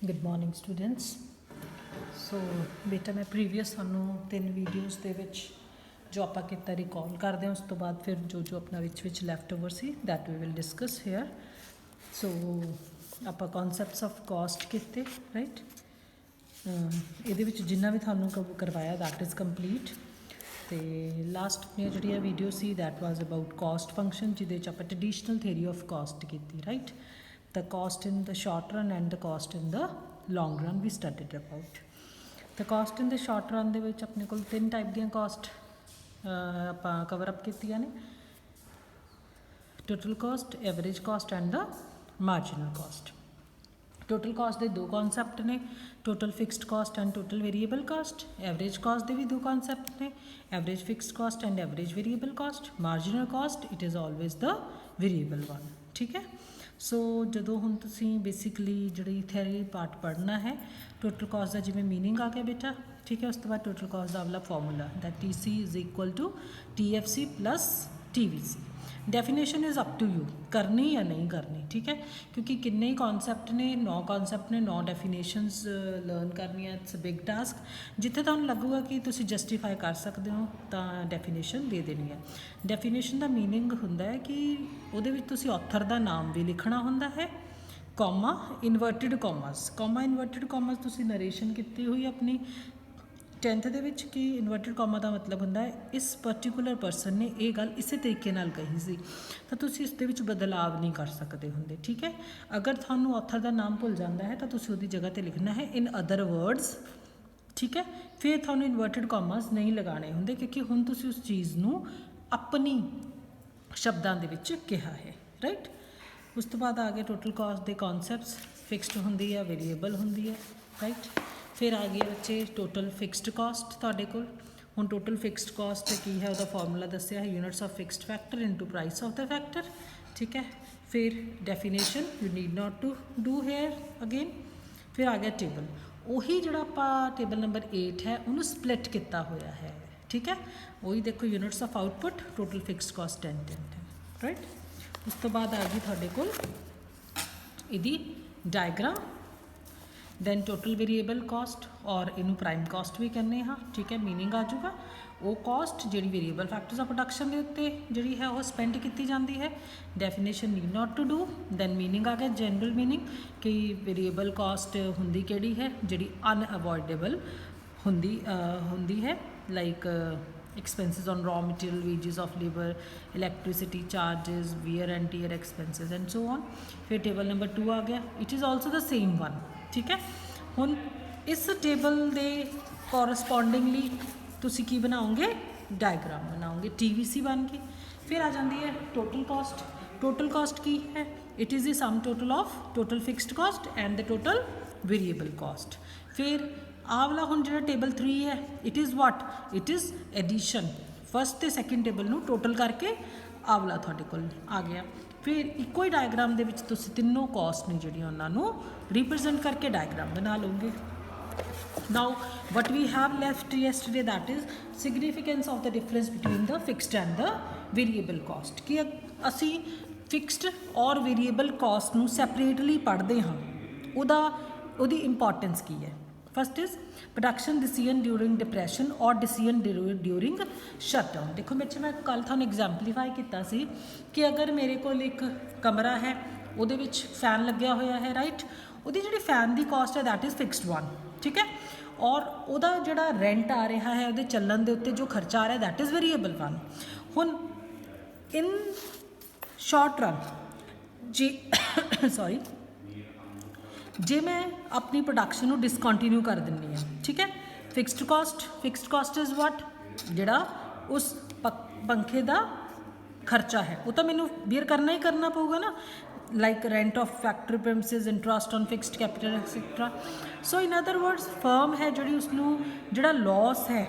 Good morning students. सो बेटा मैं previous थानू 3 वीडियोज़ दे विच जो आपां कीता रिकॉल करते हैं, उस तो बाद फिर जो अपना विच लैफ्ट ओवर सी that we will discuss here. So आपां कॉन्सैप्ट्स ऑफ कॉस्ट कीते, राइट। ਇਹਦੇ ਵਿੱਚ ਜਿੰਨਾ ਵੀ ਤੁਹਾਨੂੰ ਕਰਵਾਇਆ दैट इज़ कंप्लीट। तो लास्ट में जी वीडियो सी that was about cost function, जिहदे च आपां ट्रैडिशनल थेरी ऑफ कॉस्ट की, right. The cost in the short run and the cost in the long run we studied about. The cost in the short run दे विच अपने कोल 3 type दी cost आपां cover up कीतियां ने, total cost, average cost and the marginal cost. Total cost के 2 concept ने, total fixed cost and total variable cost. Average cost के भी 2 concept ने, average fixed cost and average variable cost. Marginal cost it is always the variable one, ठीक है। सो जो हुण तुसीं बेसिकली जी थेरी पार्ट पढ़ना है, टोटल कॉस्ट का जिवें मीनिंग आ गया बेटा, ठीक है। उस तो बाद टोटल कॉस्ट का वाला formula that TC is equal to TFC plus TVC। Definition is up to you, करनी या नहीं करनी, ठीक है। क्योंकि किन्ने ही कॉन्सैप्ट ने, 9 कॉन्सैप्ट ने, 9 डेफिनेशंस लर्न करनियां। It's a big task. जिथे तुहानूं लगूगा कि तुसीं जस्टिफाई कर सकते हो तो डेफिनेशन दे देनी है। डेफिनेशन का मीनिंग हुंदा है कि उहदे विच तुसीं ऑथर का नाम भी लिखना हुंदा है, कॉमा इनवर्टिड कॉमस, कॉमा इनवर्टिड कॉमस तुसीं नरेशन की हुई अपनी 10th ਦੇ ਵਿੱਚ कि इनवर्टिड कॉमा का मतलब ਹੁੰਦਾ ਹੈ इस पर्टिकुलर परसन ने ये गल इस तरीके नाल कही सी, तो तुसीं इस दे विच बदलाव नहीं कर सकते होंगे, ठीक है। अगर थानू ऑथर का नाम भुल जाता है तो तुसीं उहदी जगह ते लिखना है इन अदर वर्ड्स, ठीक है। फिर थानू इनवर्टिड कॉमस नहीं लगाने होंगे, क्योंकि हुण तुसीं उस चीज़ नू अपनी शब्दां दे विच कहा है, राइट। उस तो बाद आ गए टोटल कॉस्ट के कॉन्सैप्ट्स। फिक्सड होंदी है, वेरीएबल होंदी है, राइट। फिर आ गए बच्चे टोटल फिक्सड कॉस्ट तुहाडे कोल। हुण टोटल फिक्सड कॉस्ट की है, उसका फॉर्मूला दस्सिया है units of fixed factor into price of the factor, ठीक है। फिर definition you need not to do here again. फिर आ गया टेबल, उही जिहड़ा आपां टेबल नंबर 8 है उन्होंने स्प्लिट किया होया है, ठीक है। वही देखो units of output, total fixed cost 10, right. उस तो बाद आ गई तुहाडे कोल इहदी diagram, then total variable cost, और इनू प्राइम कॉस्ट भी कहने हाँ, ठीक है। मीनिंग आ जाऊगा वो कॉस्ट जी वेरीएबल फैक्टर्स ऑफ प्रोडक्शन के उत्ते जी है वो स्पेंड की जाती है। Definition need not to do. Then meaning आ गया जनरल मीनिंग कि वेरीएबल कॉस्ट होंदी केड़ी है, जी अनअवॉइडेबल होंदी है, like expenses on raw material, wages of labour, electricity charges, wear and tear expenses and so on. फिर टेबल नंबर 2 आ गया, it is also the same one, ठीक है। हुण इस टेबल के कॉरस्पॉन्डिंगली तुसी की बनाओगे, डायग्राम बनाओगे, TVC बन गई। फिर आ जाती है टोटल कॉस्ट। टोटल कॉस्ट की है, it is the sum total of total fixed cost and the total variable cost. फिर आ वाला हुण जिहड़ा टेबल 3 है, it is what, it is addition. First तो सैकेंड टेबल नू टोटल करके आ वाला तुहाडे कोल आ गया। फिर इको ही डायग्राम दे विच तुसीं तीनों कॉस्ट ने जिहड़ियां उन्हां नू रिप्रजेंट करके डायग्राम बना लोगे। Now what we have left yesterday that is significance of the difference between the fixed and the variable cost. कि असी फिक्सड और वेरीएबल कॉस्ट नू सैपरेटली पढ़ते हाँ, उहदी इंपॉर्टेंस की है। First is production decision during depression और डिसीजन ड्यूरिंग शटडाउन। देखो बच्चे मैं कल थानू एग्जाम्पलीफाई किया सी कि अगर मेरे को एक कमरा है, उहदे विच फैन लग्या होया है, राइट। उहदी जिहड़ी फैन की कॉस्ट है दैट इज़ फिक्सड वन, ठीक है। और उहदा जिहड़ा रेंट आ रहा है, उहदे चलन दे उत्ते जो खर्चा आ रहा है दैट इज़ वेरीएबल वन। हुण इन शॉर्ट रन जी सॉरी जे मैं अपनी प्रोडक्शन को डिसकंटिन्यू कर दिंदी हाँ, ठीक है। फिक्सड कॉस्ट इज़ वट, जिहड़ा उस पंखे का खर्चा है वो तो मैनू बीयर करना ही करना पऊगा ना, like rent of factory premises, interest on fixed capital etcetera. So in other words firm है जी उसनू जिहड़ा लॉस है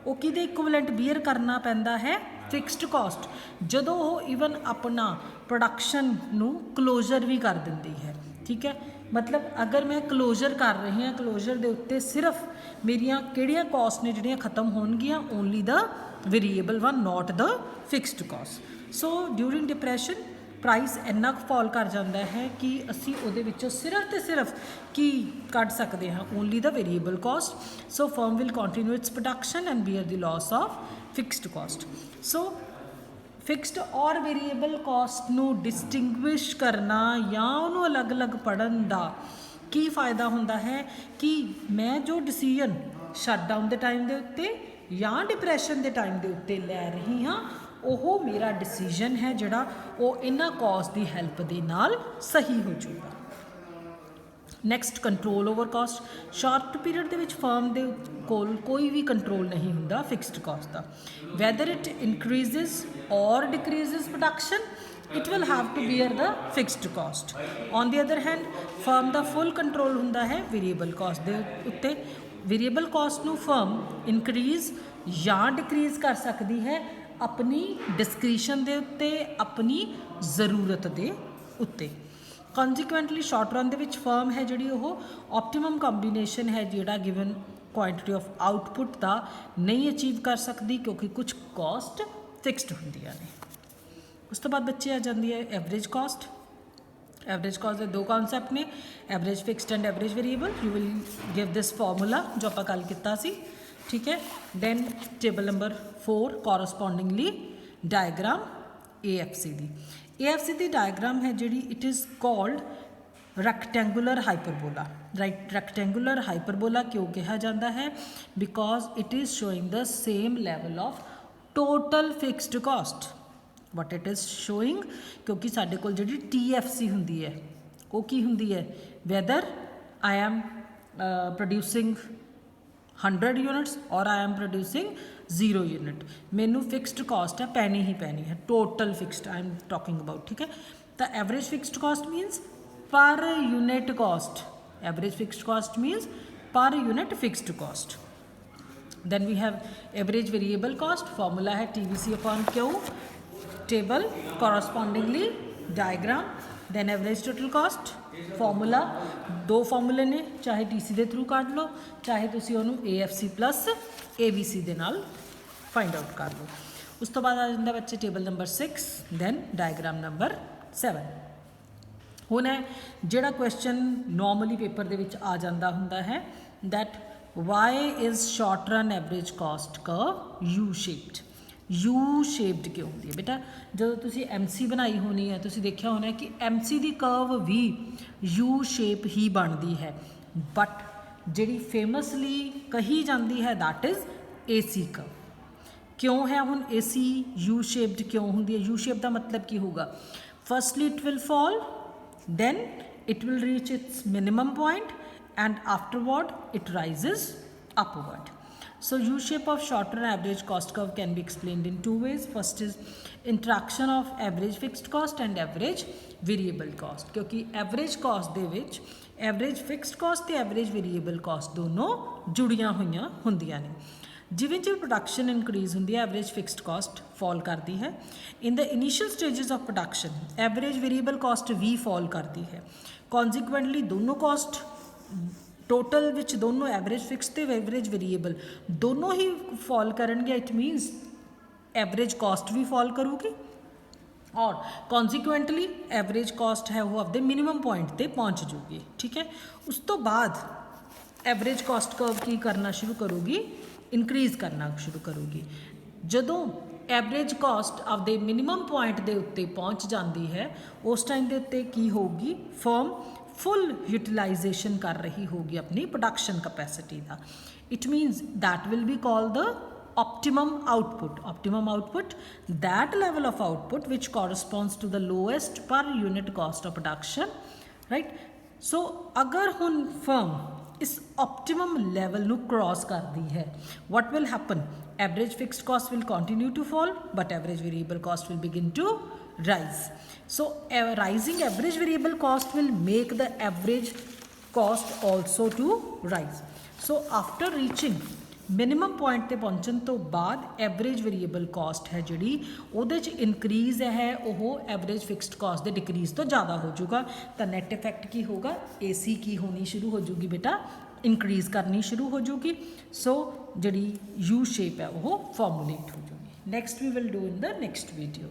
वो किहदे इक्विवेलेंट बीयर करना पैंदा है, फिक्सड कॉस्ट, जदों वो ईवन अपना प्रोडक्शन नू क्लोजर भी कर दिंदी है, ठीक है। मतलब अगर मैं क्लोजर कर रही हाँ, क्लोजर के उत्ते सिर्फ मेरिया किहड़ियां कॉस्ट ने जिहड़ियां खत्म होणगियां, only the variable one, not the fixed cost. So during depression price ਇੰਨਾ ਕੁ ਫਾਲ ਕਰ ਜਾਂਦਾ ਹੈ ਕਿ ਅਸੀਂ ਉਹਦੇ ਵਿੱਚੋਂ ਸਿਰਫ ਤੇ ਸਿਰਫ ਕੀ ਕੱਢ ਸਕਦੇ ਹਾਂ, ਓਨਲੀ ਦਾ variable cost. So firm will continue its production and bear the loss of fixed cost. So fixed ਔਰ ਵੇਰੀਏਬਲ ਕਾਸਟ ਨੂੰ ਡਿਸਟਿੰਗੁਇਸ਼ ਕਰਨਾ ਜਾਂ ਉਹਨੂੰ ਅਲੱਗ-ਅਲੱਗ ਪੜ੍ਹਨ ਦਾ ਕੀ ਫਾਇਦਾ ਹੁੰਦਾ ਹੈ ਕਿ ਮੈਂ ਜੋ ਡਿਸੀਜਨ ਸ਼ਟਡਾਊਨ ਦੇ ਟਾਈਮ ਦੇ ਉੱਤੇ ਜਾਂ ਡਿਪਰੈਸ਼ਨ ਦੇ ਟਾਈਮ ਦੇ ਉੱਤੇ ਲੈ ਰਹੀ ਹਾਂ, ਉਹ ਮੇਰਾ ਡਿਸੀਜਨ ਹੈ ਜਿਹੜਾ ਉਹ ਇਹਨਾਂ ਕਾਸਟ ਦੀ ਹੈਲਪ ਦੇ ਨਾਲ ਸਹੀ ਹੋ ਜਾਊਗਾ। Next, control over cost. Short period ਦੇ ਵਿੱਚ ਫਰਮ ਦੇ ਕੋਲ ਕੋਈ ਵੀ ਕੰਟਰੋਲ ਨਹੀਂ ਹੁੰਦਾ ਫਿਕਸਡ ਕਾਸਟ ਦਾ। Whether it increases or decreases production, it will have to bear the fixed cost. On the other hand, firm the full control ਹੁੰਦਾ ਹੈ variable cost ਦੇ ਉੱਤੇ। variable cost ਨੂੰ firm increase ਜਾਂ decrease ਕਰ ਸਕਦੀ ਹੈ ਆਪਣੀ discretion ਦੇ ਉੱਤੇ, ਆਪਣੀ ਜ਼ਰੂਰਤ ਦੇ ਉੱਤੇ। consequently short run ਦੇ ਵਿੱਚ firm ਹੈ ਜਿਹੜੀ ਉਹ optimum combination ਹੈ ਜਿਹੜਾ given quantity of output ਦਾ ਨਹੀਂ ਅਚੀਵ ਕਰ ਸਕਦੀ ਕਿਉਂਕਿ ਕੁਝ cost fixed ਹੁੰਦੀਆਂ ਨੇ। ਉਸ ਤੋਂ ਬਾਅਦ ਬੱਚੇ ਆ ਜਾਂਦੀ ਹੈ ਐਵਰੇਜ ਕਾਸਟ। ਐਵਰੇਜ ਕਾਸਟ ਦੇ ਦੋ ਕਨਸੈਪਟ ਨੇ, average fixed and average variable. You will give this formula ਜੋ ਆਪਾਂ ਕੱਲ੍ਹ ਕੀਤਾ ਸੀ, ਠੀਕ ਹੈ। Then table number 4 correspondingly diagram AFC ਦੀ। AFC ਦੀ ਡਾਇਗਰਾਮ ਹੈ ਜਿਹੜੀ it is called rectangular hyperbola. Right, rectangular hyperbola ਕਿਉਂ ਕਿਹਾ ਜਾਂਦਾ ਹੈ? Because it is showing the same level of total fixed cost. what it is showing, ਕਿਉਂਕਿ ਸਾਡੇ ਕੋਲ ਜਿਹੜੀ TFC ਹੁੰਦੀ ਹੈ ਉਹ ਕੀ ਹੁੰਦੀ ਹੈ? whether I am producing 100 units or I am producing 0 unit, ਮੈਨੂੰ ਫਿਕਸਡ ਕਾਸਟ ਹੈ ਪੈਣੀ ਹੀ ਪੈਣੀ ਹੈ, total fixed I am talking about, ਠੀਕ ਹੈ। ਤਾਂ average fixed cost means per unit cost. Average fixed cost means per unit fixed cost. then we have average variable cost, formula है TVC upon Q, table correspondingly diagram, then average total cost formula। दो formula ने, चाहे TC ਦੇ through ਕੱਢ ਲਓ, ਚਾहे ਤੁਸੀਂ ਉਹਨੂੰ AFC plus ABC ਦੇ ਨਾਲ find out ਕਰ ਲਓ। ਉਸ ਤੋਂ ਬਾਅਦ ਆ ਜਾਂਦਾ ਬੱਚੇ table number 6, then diagram number 7। ਹੁਣ ਹੈ ਜਿਹੜਾ ਕੁਐਸਚਨ ਨੋਰਮਲੀ ਪੇਪਰ ਦੇ ਵਿੱਚ ਆ ਜਾਂਦਾ ਹੁੰਦਾ ਹੈ that why is short run average cost curve U shaped? You shaped ਕਿਉਂ ਹੁੰਦੀ ਹੈ ਬੇਟਾ? ਜਦੋਂ ਤੁਸੀਂ MC ਬਣਾਈ ਹੋਣੀ ਹੈ ਤੁਸੀਂ ਦੇਖਿਆ ਹੋਣਾ ਕਿ MC the curve we you shape ਹੀ ਬਣਦੀ ਹੈ, ਬਟ ਜਿਹੜੀ ਫੇਮਸਲੀ ਕਹੀ ਜਾਂਦੀ ਹੈ ਦੈਟ ਇਜ਼ AC ਕਰਵ। ਕਿਉਂ ਹੈ ਹੁਣ AC ਯੂ ਸ਼ੇਪਡ ਕਿਉਂ ਹੁੰਦੀ ਹੈ? ਯੂ ਸ਼ੇਪ ਦਾ ਮਤਲਬ ਕੀ ਹੋਊਗਾ? Firstly it will fall, then it will reach its minimum point and afterward it rises upward. So U shape of short run average cost curve can be explained in two ways. First is interaction of average fixed cost and average variable cost, क्योंकि average cost ਦੇ ਵਿੱਚ average fixed cost ਤੇ average variable cost ਦੋਨੋਂ ਜੁੜੀਆਂ ਹੋਈਆਂ ਹੁੰਦੀਆਂ ਨੇ। ਜਿਵੇਂ ਜਿਵੇਂ ਪ੍ਰੋਡਕਸ਼ਨ ਇਨਕਰੀਜ਼ ਹੁੰਦੀ ਹੈ ਐਵਰੇਜ ਫਿਕਸਡ ਕਾਸਟ ਫਾਲ ਕਰਦੀ ਹੈ। In the initial stages of production average variable cost ਵੀ ਫਾਲ ਕਰਦੀ ਹੈ। ਕੌਨਸੀਕੁਐਂਟਲੀ ਦੋਨੋਂ ਕਾਸਟ ਟੋਟਲ ਵਿੱਚ ਦੋਨੋਂ ਐਵਰੇਜ ਫਿਕਸ ਤੇ ਐਵਰੇਜ ਵੇਰੀਏਬਲ ਦੋਨੋਂ ਹੀ ਫਾਲ ਕਰਨਗੇ। ਇਟ ਮੀਨਸ ਐਵਰੇਜ ਕਾਸਟ ਵੀ ਫਾਲ ਕਰੂਗੀ ਔਰ ਕੌਨਸੀਕੁਐਂਟਲੀ ਐਵਰੇਜ ਕਾਸਟ ਹੈ ਉਹ ਆਪਦੇ ਮਿਨੀਮਮ ਪੁਆਇੰਟ ਤੇ ਪਹੁੰਚ ਜੂਗੀ, ਠੀਕ ਹੈ। ਉਸ ਤੋਂ ਬਾਅਦ ਐਵਰੇਜ ਕਾਸਟ ਕਰਵ ਕੀ ਕਰਨਾ ਸ਼ੁਰੂ ਕਰੂਗੀ? ਇਨਕਰੀਜ਼ ਕਰਨਾ ਸ਼ੁਰੂ ਕਰੂਗੀ। ਜਦੋਂ ਐਵਰੇਜ ਕਾਸਟ ਆਪਦੇ ਮਿਨੀਮਮ ਪੁਆਇੰਟ ਦੇ ਉੱਤੇ ਪਹੁੰਚ ਜਾਂਦੀ ਹੈ ਉਸ ਟਾਈਮ ਦੇ ਉੱਤੇ ਕੀ ਹੋਊਗੀ? ਫਰਮ ਫੁੱਲ ਯੂਟੀਲਾਈਜੇਸ਼ਨ ਕਰ ਰਹੀ ਹੋਗੀ ਆਪਣੀ production capacity the. It means that will be called the optimum output. Optimum output, that level of output which corresponds to the lowest per unit cost of production, right? So अगर हुन firm इस optimum level नु cross कर दी है, what will happen? Average fixed cost will continue to fall, but average variable cost will begin to rise. So a rising average variable cost will make the average cost also to rise. So after reaching minimum point 'ਤੇ ਪਹੁੰਚਣ ਤੋਂ ਬਾਅਦ average variable caste ਹੈ ਜਿਹੜੀ ਉਹਦੇ 'ਚ increase ਹੈ ਉਹ ਐਵਰੇਜ ਫਿਕਸਡ ਕਾਸਟ ਦੇ ਡਿਕਰੀਜ਼ ਤੋਂ ਜ਼ਿਆਦਾ ਹੋ ਜਾਊਗਾ। ਤਾਂ ਨੈਟ ਇਫੈਕਟ ਕੀ ਹੋਗਾ? AC ਕੀ ਹੋਣੀ ਸ਼ੁਰੂ ਹੋ ਜਾਊਗੀ ਬੇਟਾ? ਇਨਕਰੀਜ਼ ਕਰਨੀ ਸ਼ੁਰੂ ਹੋ ਜਾਊਗੀ। ਸੋ ਜਿਹੜੀ ਯੂ ਸ਼ੇਪ ਹੈ ਉਹ ਫਾਰਮੂਲੇਟ ਹੋ ਜਾਊਗੀ। Next we will do in the next video.